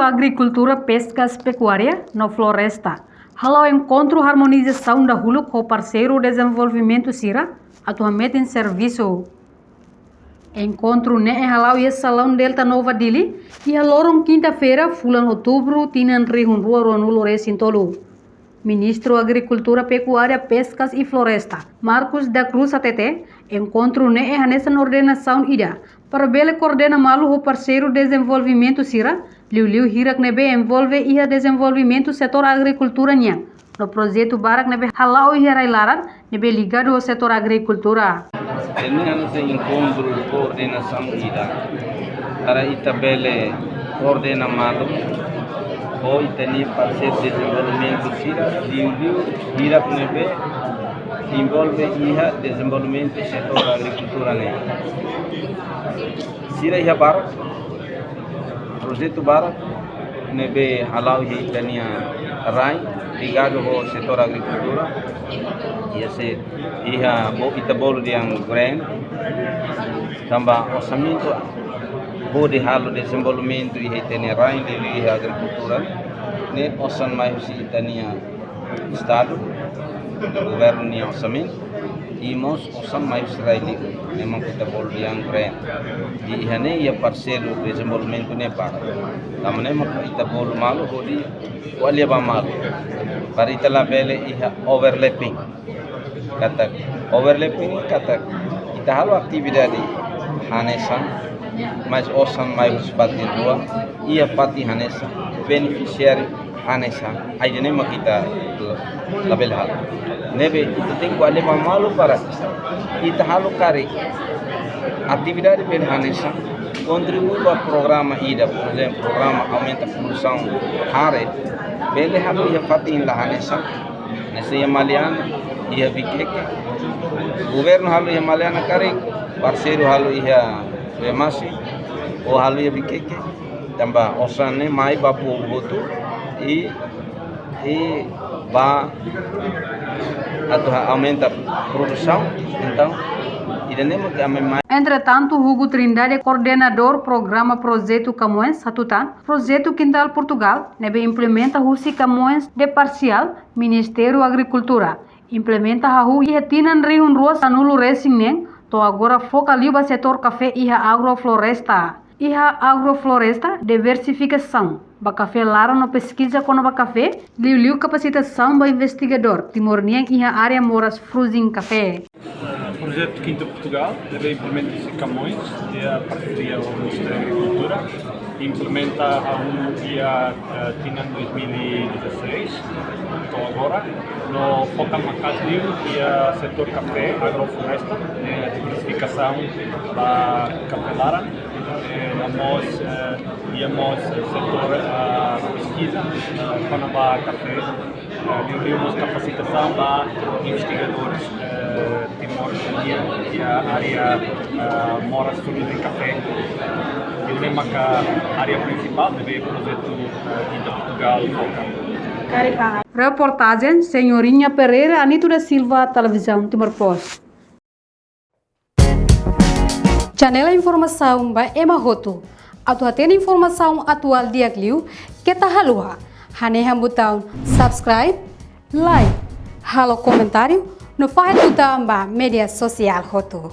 Agricultura, Pescas e Pecuária no Floresta. Halao encontro harmonização da Hulu com o parceiro desenvolvimento Sira, atualmente em serviço. Encontro ne halau e salão Delta Nova Dili e haloron quinta-feira, fulan outubro, tinan rihun rua ronulo resintolo. Ministro Agricultura, Pecuária, Pescas e Floresta, Marcos da Cruz ATT, encontro ne nessa ordenação ida. Para bele coordena malu o parceiro desenvolvimento Sira, Liu Hirak nebe envolve ia desenvolvimento setor agricultura niang. No projeto Barak nebe halau ia railaran nebe ligado ao setor agricultura. Ini anu encontro de coordenação ida. Para itabele coordena malu o itani parceiro desenvolvimento Sira, Liu Hirak nebe envolve ia desenvolvimento setor agricultura ne. Sira ia Barak projeto Barak nebe halau hi tania rai ligado ao setor agricultura ia se ia itabolo yang grant tambah orçamento de halo desenvolvimento ia tania rai de agricultura ne osan mai si tania estado governo ni orçamento imos osam mais Israeli memang kita bol yang grant di hane ya parceiro desenvolvimento ne para tamane mak kita bol malu hodi wali ba malu para itala bele iha overlapping kata kita halo aktividade hanesan mas osam mais pati dua ia pati hanesan beneficiário hanesan aidene mak kita label hal nebe itu tengo ale malu para ita halu kari atividade bel hanesa contribui para programa ida por exemplo programa aumenta a produção hare bele halu ia fatin la hanesa nessa ia maliana ia bikeke governo halu ia maliana kari parceiro halu ia remasi o halu ia bikeke tambah osane mai bapu botu e ba atau aumenta a produção, então iremos mais. Entretanto, Hugo Trindade, coordenador programa Projeto Camões Satutan, Projeto Quintal Portugal, nebe implementa Husi Camões de Parcial, Ministério Agricultura, implementa Hu e retinan rihun ruas anulo resinen, to agora foca liba setor café e agrofloresta. Iha agrofloresta, diversificação. Ba café lara no pesquisa com ba café, liu capacitação ba investigador, timorniang iha área moras fruzing café. Projeto Quinta Portugal, deve implementar Camões, a parceria do Ministério da Agricultura, implementa a dia Tinan 2016, então agora, no foca Macasliu e a setor café agrofloresta, diversificação da café lara. Íamos setor pesquisa para a café, desenvolvemos capacitação para investigadores Timor e a área moras de café. E mesmo que a área principal do projeto Quinta Portugal foca. Reportagem Senhorinha Pereira, Anito da Silva, Televisão Timor Post. Janela informação ba emahoto. Atu hatena informação atual dia kliu kita halua. Hane hambutão subscribe, like, halo comentário no faixa do media social hoto.